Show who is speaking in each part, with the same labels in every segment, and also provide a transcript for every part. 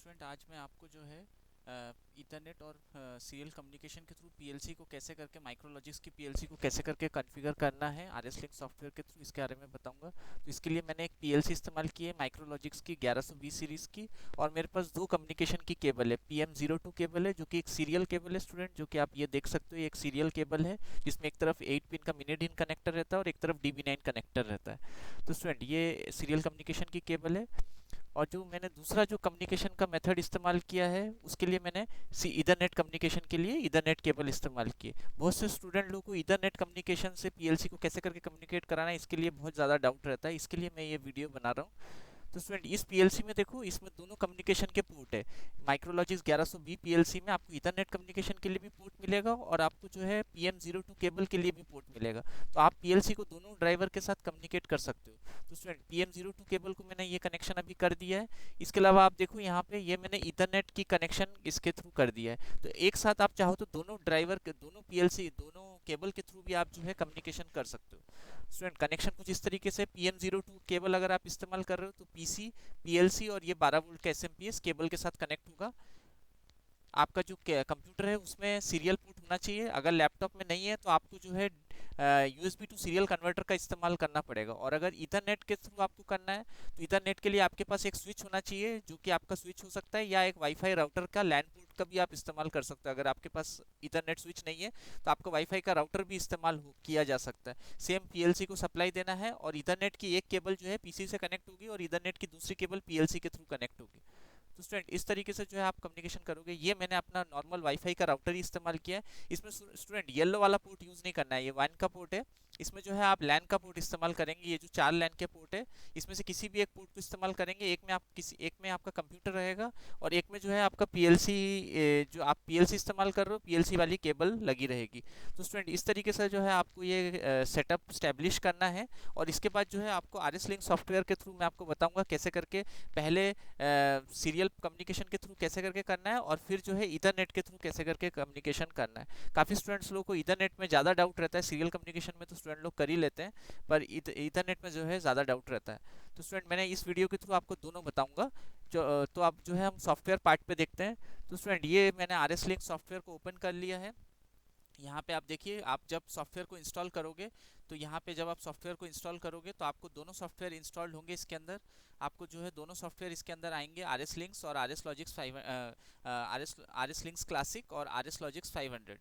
Speaker 1: Student आज मैं आपको जो है ईथरनेट और सीरियल कम्युनिकेशन के थ्रू पीएलसी को कैसे करके माइक्रोलॉजिक्स की पीएलसी को कैसे करके कॉन्फ़िगर करना है आरएस लिंक सॉफ्टवेयर के थ्रू इसके बारे में बताऊंगा। तो इसके लिए मैंने एक पीएलसी इस्तेमाल की है माइक्रोलॉजिक्स की 1120 सीरीज़ की। और मेरे पास दो कम्युनिकेशन की केबल है, PM02 केबल है जो कि एक सीरियल केबल है स्टूडेंट, जो कि आप ये देख सकते हो, ये एक सीरियल केबल है जिसमें एक तरफ 8 पिन का मिनी डिन कनेक्टर रहता है और एक तरफ DB9 कनेक्टर रहता है। तो स्टूडेंट ये सीरियल कम्युनिकेशन की केबल है। और जो मैंने दूसरा जो कम्युनिकेशन का मेथड इस्तेमाल किया है उसके लिए मैंने सी ईथरनेट कम्युनिकेशन के लिए ईथरनेट केबल इस्तेमाल की। बहुत से स्टूडेंट लोगों को ईथरनेट कम्युनिकेशन से पीएलसी को कैसे करके कम्युनिकेट कराना है इसके लिए बहुत ज़्यादा डाउट रहता है, इसके लिए मैं ये वीडियो बना रहा हूँ। तो स्टूडेंट इस पीएलसी में देखो, इसमें दोनों कम्युनिकेशन के पोर्ट है। माइक्रोलॉजिक्स 1120 पीएलसी में आपको ईथरनेट कम्युनिकेशन के लिए भी पोर्ट मिलेगा और आपको जो है PM02 केबल के लिए भी पोर्ट मिलेगा। तो आप पीएलसी को दोनों ड्राइवर के साथ कम्युनिकेट कर सकते हो। तो स्टूडेंट PM02 केबल को मैंने ये कनेक्शन अभी कर दिया है। इसके अलावा आप देखो यहाँ पे ये मैंने ईथरनेट की कनेक्शन इसके थ्रू कर दिया है। तो एक साथ आप चाहो तो दोनों ड्राइवर के दोनों पीएलसी दोनों केबल के थ्रू भी आप जो है कम्युनिकेशन कर सकते हो। स्टूडेंट कनेक्शन कुछ इस तरीके से, PM02 केबल अगर आप इस्तेमाल कर रहे हो तो पीसी, पीएलसी और ये 12 वोल्ट का एसएमपीएस केबल के साथ कनेक्ट होगा। आपका जो कंप्यूटर है उसमें सीरियल पोर्ट होना चाहिए। अगर लैपटॉप में नहीं है तो आपको जो है यूएसबी टू सीरियल कन्वर्टर का इस्तेमाल करना पड़ेगा। और अगर ईथरनेट के थ्रू आपको करना है तो ईथरनेट के लिए आपके पास एक स्विच होना चाहिए, जो कि आपका स्विच हो सकता है या एक वाईफाई राउटर का लैन पोर्ट का भी आप इस्तेमाल कर सकते हो। अगर आपके पास ईथरनेट स्विच नहीं है तो आपका वाईफाई का राउटर भी इस्तेमाल किया जा सकता है। सेम पीएलसी को सप्लाई देना है और ईथरनेट की एक केबल जो है पीसी से कनेक्ट होगी और ईथरनेट की दूसरी केबल पीएलसी के थ्रू कनेक्ट होगी। तो स्टूडेंट इस तरीके से जो है आप कम्युनिकेशन करोगे। ये मैंने अपना नॉर्मल वाईफाई का राउटर ही इस्तेमाल किया है। इसमें स्टूडेंट येलो वाला पोर्ट यूज़ नहीं करना है, ये WAN का पोर्ट है। इसमें जो है आप लैन का पोर्ट इस्तेमाल करेंगे। ये जो 4 लैन के पोर्ट है इसमें से किसी भी एक पोर्ट को इस्तेमाल करेंगे। एक में आपका कंप्यूटर रहेगा और एक में जो है आपका पीएलसी, जो आप पीएलसी इस्तेमाल कर रहे हो पीएलसी वाली केबल लगी रहेगी। तो स्टूडेंट इस तरीके से जो है आपको ये सेटअप स्टैब्लिश करना है। और इसके बाद जो है आपको आरएस लिंक सॉफ्टवेयर के थ्रू मैं आपको बताऊंगा कैसे करके पहले सीरियल कम्युनिकेशन के थ्रू कैसे करके करना है और फिर जो है ईथरनेट के थ्रू कैसे करके कम्युनिकेशन करना है। काफ़ी स्टूडेंट्स लोगों को ईथरनेट में ज़्यादा डाउट रहता है, सीरियल कम्युनिकेशन में तो स्टूडेंट लोग कर ही लेते हैं, पर ईथरनेट में जो है ज़्यादा डाउट रहता है। तो स्टूडेंट मैंने इस वीडियो के थ्रू आपको दोनों बताऊंगा। तो आप जो है हम सॉफ्टवेयर पार्ट पे देखते हैं। तो स्टूडेंट ये मैंने आर एस लिंक सॉफ्टवेयर को ओपन कर लिया है। यहाँ पे आप देखिए, आप जब सॉफ्टवेयर को इंस्टॉल करोगे तो यहाँ पे जब आप सॉफ्टवेयर को इंस्टॉल करोगे तो आपको दोनों सॉफ्टवेयर इंस्टॉल्ड होंगे इसके अंदर। आपको जो है दोनों सॉफ्टवेयर इसके अंदर आएंगे, आर एस लिंक्स और R S logics 5, R S links classic और आर एस लॉजिक्स 500।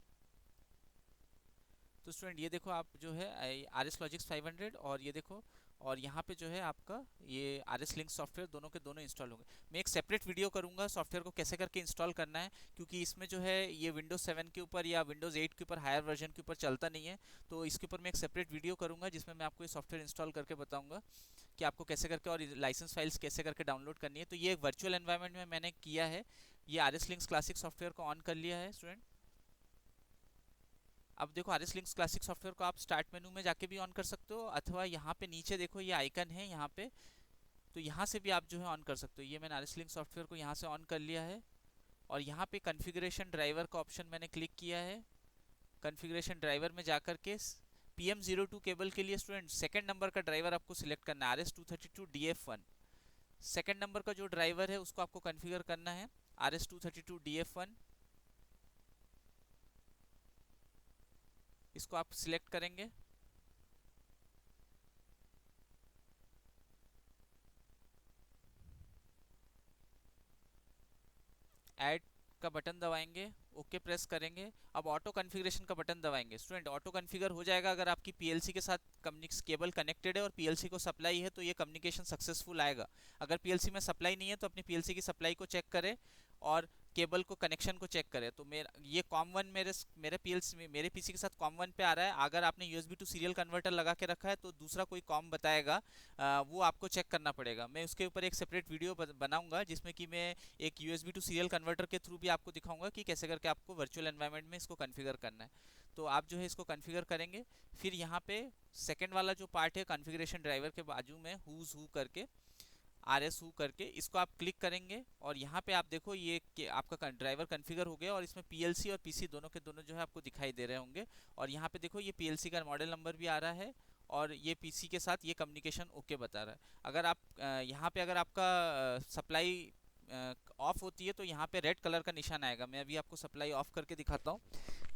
Speaker 1: तो स्टूडेंट ये देखो, आप जो है आर एस लॉजिक्स 500 और ये देखो, और यहाँ पे जो है आपका ये आर एस लिंक सॉफ्टवेयर दोनों के दोनों इंस्टॉल होंगे। मैं एक सेपरेट वीडियो करूँगा सॉफ्टवेयर को कैसे करके इंस्टॉल करना है, क्योंकि इसमें जो है ये विंडोज़ 7 के ऊपर या विंडोज़ 8 के ऊपर हायर वर्जन के ऊपर चलता नहीं है। तो इसके ऊपर मैं एक सेपरेट वीडियो करूँगा जिसमें मैं आपको ये सॉफ्टवेयर इंस्टॉल करके बताऊँगा कि आपको कैसे करके और लाइसेंस फाइल्स कैसे करके डाउनलोड करनी है। तो ये एक वर्चुअल एनवायरनमेंट में मैंने किया है। ये R S links classic software को ऑन कर लिया है स्टूडेंट। अब देखो, R S links classic software को आप स्टार्ट मेनू में जाके भी ऑन कर सकते हो, अथवा यहाँ पे नीचे देखो ये आइकन है यहाँ पे, तो यहाँ से भी आप जो है ऑन कर सकते हो। ये मैंने आर एस लिंक सॉफ्टवेयर को यहाँ से ऑन कर लिया है। और यहाँ पे कॉन्फ़िगरेशन ड्राइवर का ऑप्शन मैंने क्लिक किया है। कॉन्फ़िगरेशन ड्राइवर में जाकर के PM02 केबल के लिए स्टूडेंट सेकंड नंबर का ड्राइवर आपको सिलेक्ट करना है, RS232DF1। सेकंड नंबर का जो ड्राइवर है उसको आपको कॉन्फ़िगर करना है, RS232DF1। इसको आप सिलेक्ट करेंगे। ऐड का बटन दबाएंगे, ओके प्रेस करेंगे। अब ऑटो कॉन्फ़िगरेशन का बटन दबाएंगे। स्टूडेंट ऑटो कॉन्फ़िगर हो जाएगा अगर आपकी पीएलसी के साथ केबल कनेक्टेड है और पीएलसी को सप्लाई है तो ये कम्युनिकेशन सक्सेसफुल आएगा। अगर पीएलसी में सप्लाई नहीं है तो अपनी पीएलसी की सप्लाई को चेक करें और केबल को कनेक्शन को चेक करें। तो मेरा ये कॉम1 मेरे पीएलसी में मेरे पीसी के साथ कॉम1 पे आ रहा है। अगर आपने यूएसबी टू सीरियल कन्वर्टर लगा के रखा है तो दूसरा कोई कॉम बताएगा, वो आपको चेक करना पड़ेगा। मैं उसके ऊपर एक सेपरेट वीडियो बनाऊंगा जिसमें कि मैं एक यूएसबी टू सीरियल कन्वर्टर के थ्रू भी आपको दिखाऊंगा कि कैसे करके आपको वर्चुअल एनवायरनमेंट में इसको कॉन्फ़िगर करना है। तो आप जो है इसको कॉन्फ़िगर करेंगे। फिर यहाँ पे सेकंड वाला जो पार्ट है कॉन्फ़िगरेशन ड्राइवर के बाजू में हुज हु करके, RS हु करके, इसको आप क्लिक करेंगे और यहाँ पे आप देखो ये आपका ड्राइवर कॉन्फ़िगर हो गया और इसमें पीएलसी और पीसी दोनों के दोनों जो है आपको दिखाई दे रहे होंगे। और यहाँ पे देखो ये पीएलसी का मॉडल नंबर भी आ रहा है और ये पीसी के साथ ये कम्युनिकेशन ओके बता रहा है। अगर आप यहाँ पे अगर आपका सप्लाई ऑफ होती है तो यहाँ पे रेड कलर का निशान आएगा। मैं अभी आपको सप्लाई ऑफ करके दिखाता हूँ।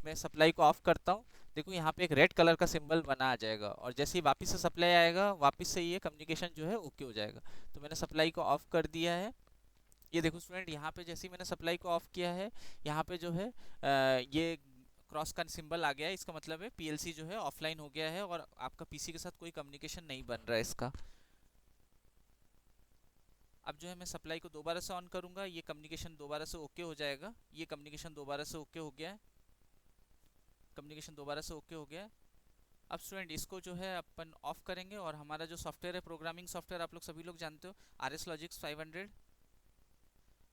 Speaker 1: मैं सप्लाई को ऑफ करता हूँ, देखो यहाँ पे एक रेड कलर का सिंबल बना आ जाएगा, और जैसे ही वापस से सप्लाई आएगा वापस से ये कम्युनिकेशन जो है ओके हो जाएगा। तो मैंने सप्लाई को ऑफ कर दिया है। ये देखो स्टूडेंट, यहाँ पे जैसे ही मैंने सप्लाई को ऑफ किया है, यहाँ पे जो है ये क्रॉस का सिंबल आ गया है। इसका मतलब है पीएलसी जो है ऑफलाइन हो गया है और आपका पीसी के साथ कोई कम्युनिकेशन नहीं बन रहा है इसका। अब जो है मैं सप्लाई को दोबारा से ऑन करूंगा, ये कम्युनिकेशन दोबारा से ओके हो जाएगा। ये कम्युनिकेशन दोबारा से ओके हो गया है, कम्युनिकेशन दोबारा से ओके हो गया है। अब स्टूडेंट इसको जो है अपन ऑफ करेंगे, और हमारा जो सॉफ्टवेयर है, प्रोग्रामिंग सॉफ्टवेयर आप लोग सभी लोग जानते हो, R S logics 500।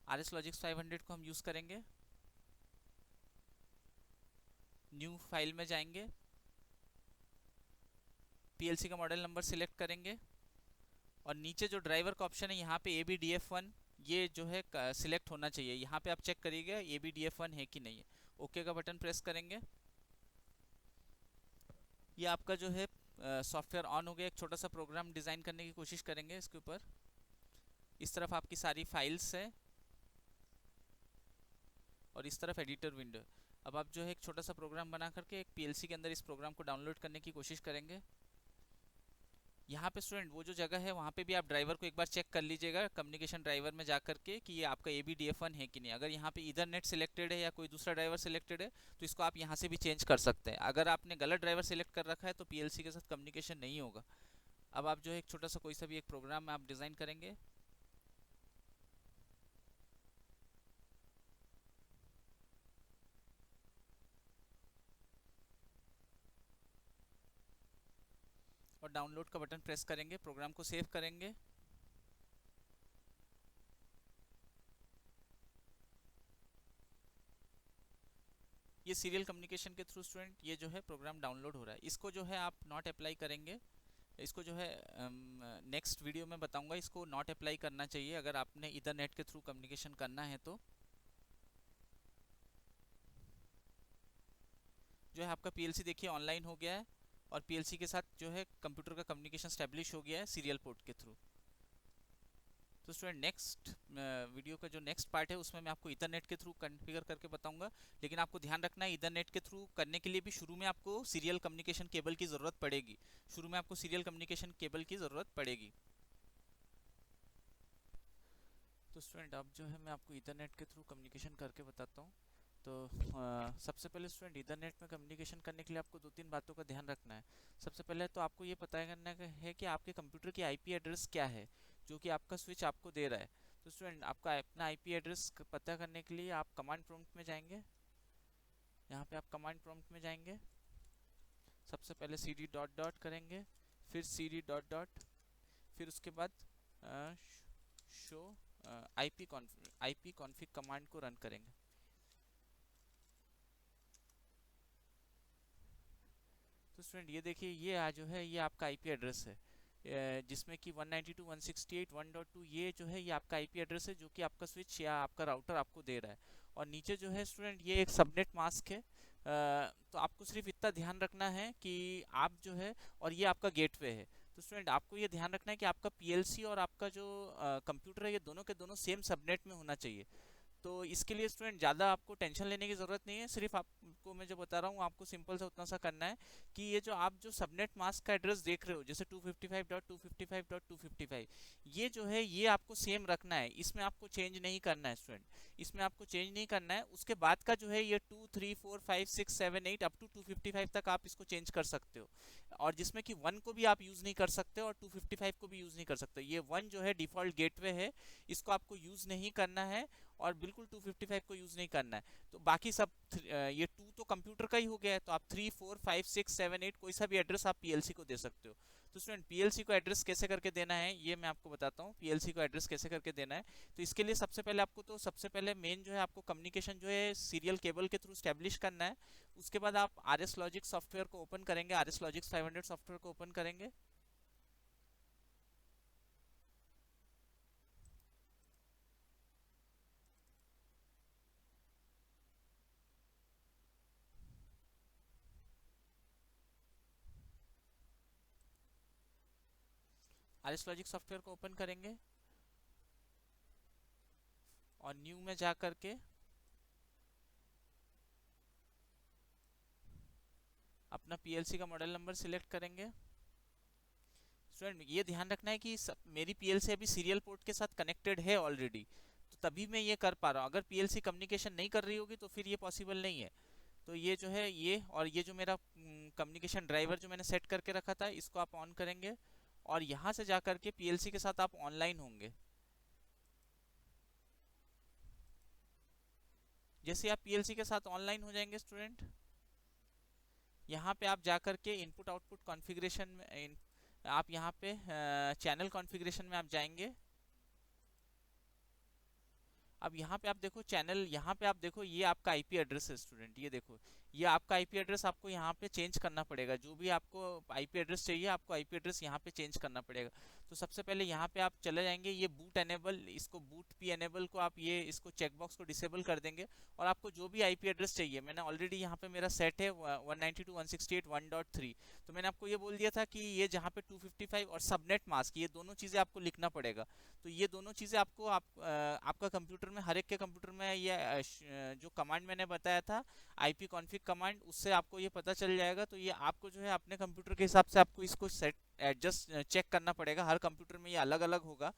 Speaker 1: R S logics 500 को हम यूज़ करेंगे। न्यू फाइल में जाएंगे, पीएलसी का मॉडल नंबर सिलेक्ट करेंगे, और नीचे जो ड्राइवर का ऑप्शन है यहाँ पे ABDF1 ये जो है सिलेक्ट होना चाहिए। यहाँ पे आप चेक करिएगा ABDF1 है कि नहीं है। ओके का बटन प्रेस करेंगे, ये आपका जो है सॉफ्टवेयर ऑन हो गया। एक छोटा सा प्रोग्राम डिज़ाइन करने की कोशिश करेंगे इसके ऊपर। इस तरफ आपकी सारी फाइल्स है और इस तरफ एडिटर विंडो। अब आप जो है एक छोटा सा प्रोग्राम बना करके एक पीएलसी के अंदर इस प्रोग्राम को डाउनलोड करने की कोशिश करेंगे। यहाँ पे स्टूडेंट वो जो जगह है वहाँ पे भी आप ड्राइवर को एक बार चेक कर लीजिएगा कम्युनिकेशन ड्राइवर में जा करके कि ये आपका ABDF1 है कि नहीं। अगर यहाँ पे ईथरनेट सिलेक्टेड है या कोई दूसरा ड्राइवर सिलेक्टेड है तो इसको आप यहाँ से भी चेंज कर सकते हैं। अगर आपने गलत ड्राइवर सिलेक्ट कर रखा है तो पीएलसी के साथ कम्युनिकेशन नहीं होगा। अब आप जो है एक छोटा सा कोई सा भी एक प्रोग्राम आप डिज़ाइन करेंगे। और डाउनलोड का बटन प्रेस करेंगे, प्रोग्राम को सेव करेंगे। ये सीरियल कम्युनिकेशन के थ्रू स्टूडेंट ये जो है प्रोग्राम डाउनलोड हो रहा है। इसको जो है आप नॉट अप्लाई करेंगे, इसको जो है नेक्स्ट वीडियो में बताऊंगा। इसको नॉट अप्लाई करना चाहिए अगर आपने ईथरनेट के थ्रू कम्युनिकेशन करना है तो। जो है आपका पीएलसी देखिए ऑनलाइन हो गया है, और पीएलसी के साथ जो है कंप्यूटर का कम्युनिकेशन स्टैब्लिश हो गया है सीरियल पोर्ट के थ्रू। तो स्टूडेंट नेक्स्ट वीडियो का जो नेक्स्ट पार्ट है उसमें मैं आपको ईथरनेट के थ्रू कॉन्फ़िगर करके बताऊंगा। लेकिन आपको ध्यान रखना है ईथरनेट के थ्रू करने के लिए भी शुरू में आपको सीरियल कम्युनिकेशन केबल की ज़रूरत पड़ेगी। शुरू में आपको सीरियल कम्युनिकेशन केबल की ज़रूरत पड़ेगी। तो स्टूडेंट अब जो है मैं आपको ईथरनेट के थ्रू कम्युनिकेशन करके बताता हूँ। तो सबसे पहले स्टूडेंट ईथरनेट में कम्युनिकेशन करने के लिए आपको दो तीन बातों का ध्यान रखना है। सबसे पहले तो आपको ये पता करना है कि आपके कंप्यूटर की आईपी एड्रेस क्या है जो कि आपका स्विच आपको दे रहा है। तो स्टूडेंट आपका अपना आईपी एड्रेस पता करने के लिए आप कमांड प्रॉम्प्ट में जाएंगे। यहाँ पे आप कमांड प्रॉम्प्ट में जाएंगे, सबसे पहले cd डॉट डॉट करेंगे, फिर cd डॉट डॉट, फिर उसके बाद शो आईपी कॉन्फ़िग कमांड को रन करेंगे। तो स्टूडेंट ये देखिए ये जो है ये आपका आईपी एड्रेस है, जिसमें कि 192.168.1.2 ये जो है ये आपका आईपी एड्रेस है जो कि आपका स्विच या आपका राउटर आपको दे रहा है। और नीचे जो है स्टूडेंट ये एक सबनेट मास्क है। तो आपको सिर्फ इतना ध्यान रखना है कि आप जो है, और ये आपका गेटवे है। तो स्टूडेंट आपको ये ध्यान रखना है कि आपका पीएलसी और आपका जो कंप्यूटर है ये दोनों के दोनों सेम सबनेट में होना चाहिए। तो इसके लिए स्टूडेंट ज़्यादा आपको टेंशन लेने की ज़रूरत नहीं है। सिर्फ आपको मैं जो बता रहा हूँ आपको सिंपल सा उतना सा करना है कि ये जो आप जो सबनेट मास्क का एड्रेस देख रहे हो जैसे 255.255.255 ये जो है ये आपको सेम रखना है, इसमें आपको चेंज नहीं करना है स्टूडेंट। इसमें आपको चेंज नहीं करना है। उसके बाद का जो है ये 2 3 4 5 6 7 8 अप टू 255 तक आप इसको चेंज कर सकते हो, और जिसमें कि 1 को भी आप यूज़ नहीं कर सकते और 255 को भी यूज़ नहीं कर सकते। ये 1 जो है डिफ़ॉल्ट गेटवे है, इसको आपको यूज़ नहीं करना है, और बिल्कुल 255 को यूज़ नहीं करना है। तो बाकी सब ये 2 तो कंप्यूटर का ही हो गया है, तो आप 3 4 5 6 7 8 कोई सा भी एड्रेस आप पीएलसी को दे सकते हो। तो स्टूडेंट पीएलसी को एड्रेस कैसे करके देना है ये मैं आपको बताता हूँ। पीएलसी को एड्रेस कैसे करके देना है, तो इसके लिए सबसे पहले मेन जो है आपको कम्युनिकेशन जो है सीरियल केबल के थ्रू स्टैब्लिश करना है। उसके बाद आप आर एस लॉजिक सॉफ्टवेयर को ओपन करेंगे, आर एस लॉजिक्स 500 सॉफ्टवेयर को ओपन करेंगे। आर एस लॉजिक सॉफ्टवेयर को ओपन करेंगे, और न्यू में जा करके अपना पीएलसी का मॉडल नंबर सिलेक्ट करेंगे। स्टूडेंट ये ध्यान रखना है कि मेरी पीएलसी अभी सीरियल पोर्ट के साथ कनेक्टेड है ऑलरेडी, तो तभी मैं ये कर पा रहा हूँ। अगर पीएलसी कम्युनिकेशन नहीं कर रही होगी तो फिर ये पॉसिबल नहीं है। तो ये जो है ये, और ये जो मेरा कम्युनिकेशन ड्राइवर जो मैंने सेट करके रखा था, इसको आप ऑन करेंगे और यहाँ से जा करके पीएलसी के साथ आप ऑनलाइन होंगे। जैसे आप पीएलसी के साथ ऑनलाइन हो जाएंगे स्टूडेंट, यहाँ पे आप जा करके इनपुट आउटपुट कॉन्फ़िगरेशन में आप यहाँ पे चैनल कॉन्फ़िगरेशन में आप जाएंगे। अब यहाँ पे आप देखो चैनल, यहाँ पे आप देखो ये आपका आईपी एड्रेस है स्टूडेंट, ये देखो ये आपका आईपी एड्रेस आपको यहाँ पे चेंज करना पड़ेगा। जो भी आपको आईपी एड्रेस चाहिए आपको आईपी एड्रेस यहाँ पे चेंज करना पड़ेगा। तो सबसे पहले यहाँ पे आप चले जाएंगे, ये बूट एनेबल, इसको बूट पी एनेबल को आप ये इसको चेकबॉक्स को डिसेबल कर देंगे। और आपको जो भी आईपी एड्रेस चाहिए, मैंने ऑलरेडी यहाँ पे मेरा सेट है 192.168.1.3, तो मैंने आपको ये बोल दिया था कि ये जहाँ पे 255 और सबनेट मास्क, ये दोनों चीज़ें आपको लिखना पड़ेगा। तो ये दोनों चीज़ें आपको आपका कंप्यूटर में, हर एक के कंप्यूटर में ये जो कमांड मैंने बताया था आईपी कॉन्फ़िग कमांड, उससे आपको ये पता चल जाएगा। तो ये आपको जो है अपने कंप्यूटर के हिसाब से आपको इसको सेट एडजस्ट चेक करना पड़ेगा, हर कंप्यूटर में ये अलग अलग होगा।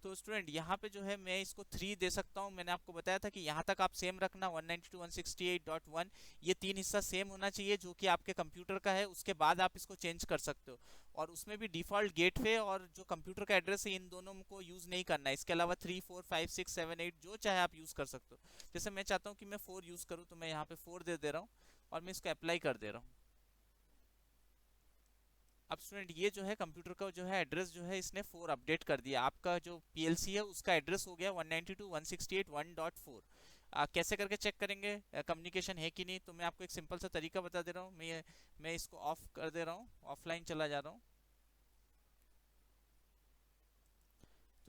Speaker 1: तो स्टूडेंट यहाँ पे जो है मैं इसको 3 दे सकता हूँ। मैंने आपको बताया था कि यहाँ तक आप सेम रखना 192.168.1, ये 3 हिस्सा सेम होना चाहिए जो कि आपके कंप्यूटर का है। उसके बाद आप इसको चेंज कर सकते हो, और उसमें भी डिफ़ॉल्ट गेटवे और जो कंप्यूटर का एड्रेस है इन दोनों को यूज़ नहीं करना है। इसके अलावा 3, 4, 5, 6, 7, 8 जो चाहे आप यूज़ कर सकते हो। जैसे मैं चाहता हूँ कि मैं 4 यूज़ करूँ, तो मैं यहाँ पे 4 दे रहा हूँ और मैं इसको अप्लाई कर दे रहा हूँ। अब स्टूडेंट ये जो है कंप्यूटर का जो है एड्रेस जो है इसने 4 अपडेट कर दिया। आपका जो पीएलसी है उसका एड्रेस हो गया 192.168.1.4। कैसे करके चेक करेंगे कम्युनिकेशन है कि नहीं, तो मैं आपको एक सिंपल सा तरीका बता दे रहा हूँ। मैं इसको ऑफ कर दे रहा हूँ, ऑफलाइन चला जा रहा हूँ।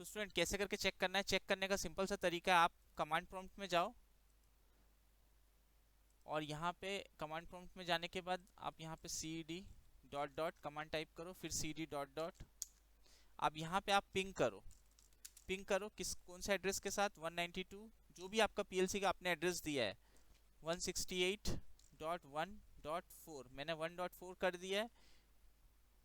Speaker 1: तो स्टूडेंट कैसे करके चेक करना है, चेक करने का सिंपल सा तरीका है, आप कमांड प्रॉम्प्ट में जाओ और यहाँ पे कमांड प्रॉम्प्ट में जाने के बाद आप यहाँ पे C D dot dot command type करो, फिर सी डी डॉट डॉट। अब यहाँ पे आप पिंग करो, पिंग करो किस कौन से एड्रेस के साथ, 192 जो भी आपका पीएलसी का आपने एड्रेस दिया है 168.1.4, मैंने 1.4 कर दिया है।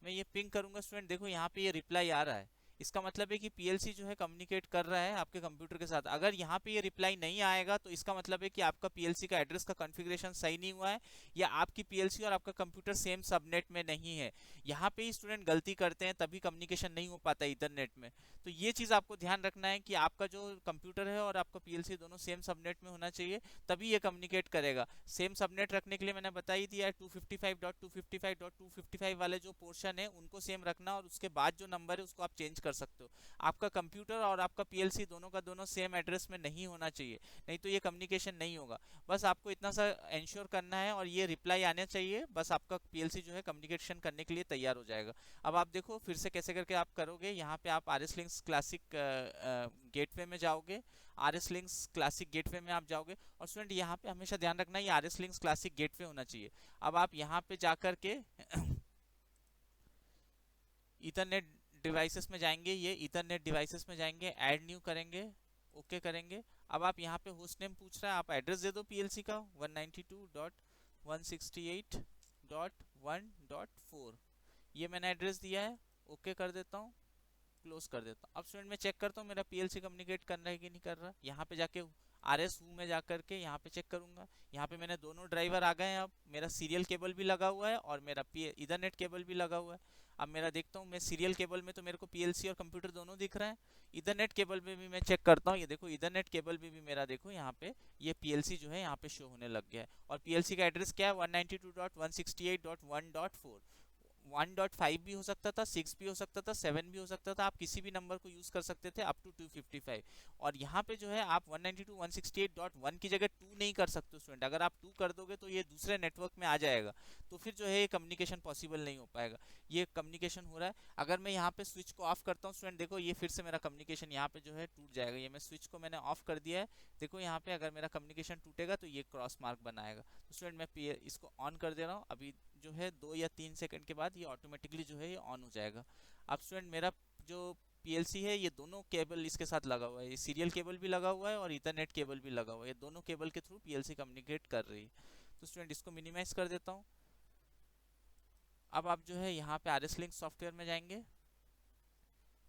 Speaker 1: मैं ये पिंग करूंगा स्टूडेंट, देखो यहाँ पे ये रिप्लाई आ रहा है। इसका मतलब है कि पीएलसी जो है कम्युनिकेट कर रहा है आपके कंप्यूटर के साथ। अगर यहाँ पे ये रिप्लाई नहीं आएगा तो इसका मतलब है कि आपका पीएलसी का एड्रेस का कॉन्फ़िगरेशन सही नहीं हुआ है, या आपकी पीएलसी और आपका कंप्यूटर सेम सबनेट में नहीं है। यहाँ पे ही स्टूडेंट गलती करते हैं, तभी कम्युनिकेशन नहीं हो पाता इथरनेट में। तो ये चीज़ आपको ध्यान रखना है कि आपका जो कंप्यूटर है और आपका पीएलसी दोनों सेम सबनेट में होना चाहिए, तभी ये कम्युनिकेट करेगा। सेम सबनेट रखने के लिए मैंने बता ही दिया है, 255.255.255 वाले जो पोर्शन है उनको सेम रखना, और उसके बाद जो नंबर है उसको आप चेंज कर सकते हो। आपका कंप्यूटर और आपका पीएलसी दोनों का दोनों सेम एड्रेस में नहीं होना चाहिए, नहीं तो ये कम्युनिकेशन नहीं होगा। बस आपको इतना सा इंश्योर करना है और ये रिप्लाई आना चाहिए, बस आपका पीएलसी जो है कम्युनिकेशन करने के लिए तैयार हो जाएगा। अब आप देखो फिर से कैसे करके आप करोगे। यहाँ पे आप R S links classic gateway में जाओगे, R S links classic gateway में आप जाओगे, और स्टूडेंट यहाँ पे हमेशा ध्यान रखना ये R S links classic gateway होना चाहिए। अब आप यहाँ पे जाकर के ईथरनेट डिवाइसेस में जाएंगे, ये ईथरनेट डिवाइसेस में जाएंगे, ऐड न्यू करेंगे, ओके करेंगे। अब आप यहाँ पे होस्ट नेम पूछ रहा है, आप एड्रेस दे दो पीएलसी का 192.168.1.4, ये मैंने एड्रेस दिया है, ओके कर देता हूँ, क्लोज कर देता हूँ। अब स्टूडेंट मैं चेक करता हूँ मेरा पीएलसी कम्युनिकेट कर रहा है कि नहीं कर रहा। यहाँ पे जाके आर एस हूँ में जा करके यहाँ पे चेक करूंगा। यहाँ पे मैंने दोनों ड्राइवर आ गए हैं, अब मेरा सीरियल केबल भी लगा हुआ है और मेरा इथरनेट केबल भी लगा हुआ है। अब मेरा देखता हूँ, मैं सीरियल केबल में तो मेरे को पीएलसी और कंप्यूटर दोनों दिख रहा है, इथरनेट केबल में भी मैं चेक करता हूँ, ये देखो इथरनेट केबल में भी मेरा देखो यहाँ पे ये पीएलसी जो है यहाँ पे शो होने लग गया है। और पीएलसी का एड्रेस क्या है 192.168.1.4। 1.5 भी हो सकता था, 6 भी हो सकता था, 7 भी हो सकता था, आप किसी भी नंबर को यूज कर सकते थे अप टू 255। और यहाँ पे जो है आप 192.168.1 की जगह 2 नहीं कर सकते स्टूडेंट। अगर आप 2 कर दोगे तो ये दूसरे नेटवर्क में आ जाएगा, तो फिर जो है ये कम्युनिकेशन पॉसिबल नहीं हो पाएगा। ये कम्युनिकेशन हो रहा है। अगर मैं यहाँ पे स्विच को ऑफ करता हूँ स्टूडेंट, देखो ये फिर से मेरा कम्युनिकेशन यहाँ पे जो है टूट जाएगा। ये मैं स्विच को मैंने ऑफ कर दिया है, देखो यहाँ पे अगर मेरा कम्युनिकेशन टूटेगा तो ये क्रॉस मार्क बनाएगा। तो स्टूडेंट मैं इसको ऑन कर दे रहा हूँ, अभी जो है 2 या 3 सेकंड के बाद ये ऑटोमेटिकली जो है ये ऑन हो जाएगा। अब स्टूडेंट मेरा जो पीएलसी है ये दोनों केबल इसके साथ लगा हुआ है, ये सीरियल केबल भी लगा हुआ है और इथरनेट केबल भी लगा हुआ है, ये दोनों केबल के थ्रू पीएलसी कम्युनिकेट कर रही है। तो स्टूडेंट इसको मिनिमाइज कर देता हूँ। अब आप जो है यहाँ पे RS लिंक सॉफ्टवेयर में जाएंगे।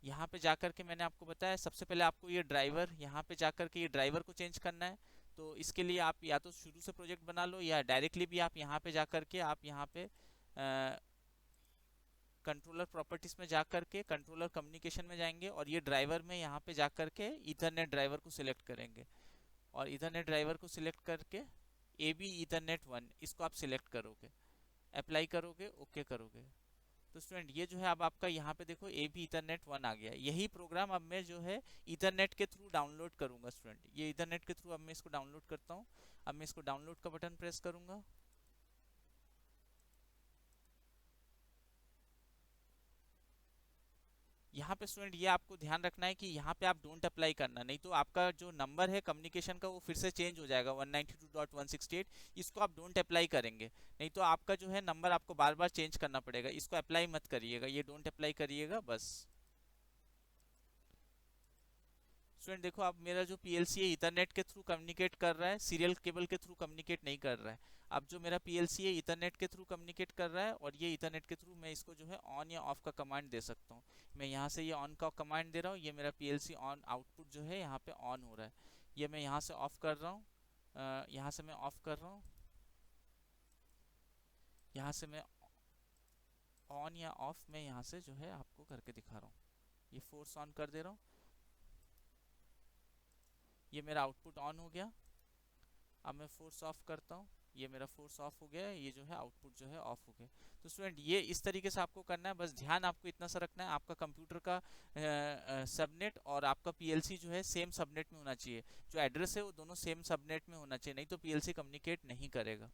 Speaker 1: यहाँ पे जाकर के मैंने आपको बताया सबसे पहले आपको ये ड्राइवर, यहाँ पे जाकर के ये ड्राइवर को चेंज करना है। तो इसके लिए आप या तो शुरू से प्रोजेक्ट बना लो या डायरेक्टली भी आप यहाँ पे जाकर के आप यहाँ पे कंट्रोलर प्रॉपर्टीज में जाकर के कंट्रोलर कम्युनिकेशन में जाएंगे और ये ड्राइवर में यहाँ पे जाकर के ईथरनेट ड्राइवर को सिलेक्ट करेंगे और ईथरनेट ड्राइवर को सिलेक्ट करके AB ईथरनेट 1 इसको आप सिलेक्ट करोगे, अप्लाई करोगे, ओके करोगे। तो स्टूडेंट ये जो है अब आपका यहाँ पे देखो AB ईथरनेट 1 आ गया। यही प्रोग्राम अब मैं जो है ईथरनेट के थ्रू डाउनलोड करूंगा स्टूडेंट। ये ईथरनेट के थ्रू अब मैं इसको डाउनलोड करता हूँ। अब मैं इसको डाउनलोड का बटन प्रेस करूंगा। यहाँ पे स्टूडेंट ये आपको ध्यान रखना है कि यहाँ पे आप डोंट अप्लाई करना, नहीं तो आपका जो नंबर है कम्युनिकेशन का वो फिर से चेंज हो जाएगा 192.168। इसको आप डोंट अप्लाई करेंगे, नहीं तो आपका जो है नंबर आपको बार बार चेंज करना पड़ेगा। इसको अप्लाई मत करिएगा, ये डोंट अप्लाई करिएगा बस। स्टूडेंट देखो अब मेरा जो पीएलसी है इथरनेट के थ्रू कम्युनिकेट कर रहा है, सीरियल केबल के थ्रू कम्युनिकेट नहीं कर रहा है। अब जो मेरा पीएलसी है इथरनेट के थ्रू कम्युनिकेट कर रहा है और ये इथरनेट के थ्रू मैं इसको जो है ऑन या ऑफ का कमांड दे सकता हूँ। मैं यहाँ से ये ऑन का कमांड दे रहा हूँ, ये मेरा पीएलसी ऑन आउटपुट जो है यहाँ पे ऑन हो रहा है। ये मैं यहाँ से ऑफ कर रहा हूँ, यहाँ से मैं ऑफ कर रहा हूँ, यहाँ से मैं ऑन या ऑफ मैं यहाँ से जो है आपको करके दिखा रहा हूँ। ये फोर्स ऑन कर दे रहा हूँ, ये मेरा आउटपुट ऑन हो गया। अब मैं फोर्स ऑफ करता हूँ, ये मेरा फोर्स ऑफ हो गया है, ये जो है आउटपुट जो है ऑफ हो गया। तो स्टूडेंट ये इस तरीके से आपको करना है। बस ध्यान आपको इतना सा रखना है, आपका कंप्यूटर का सबनेट और आपका पीएलसी जो है सेम सबनेट में होना चाहिए। जो एड्रेस है वो दोनों सेम सबनेट में होना चाहिए, नहीं तो पीएलसी कम्युनिकेट नहीं करेगा।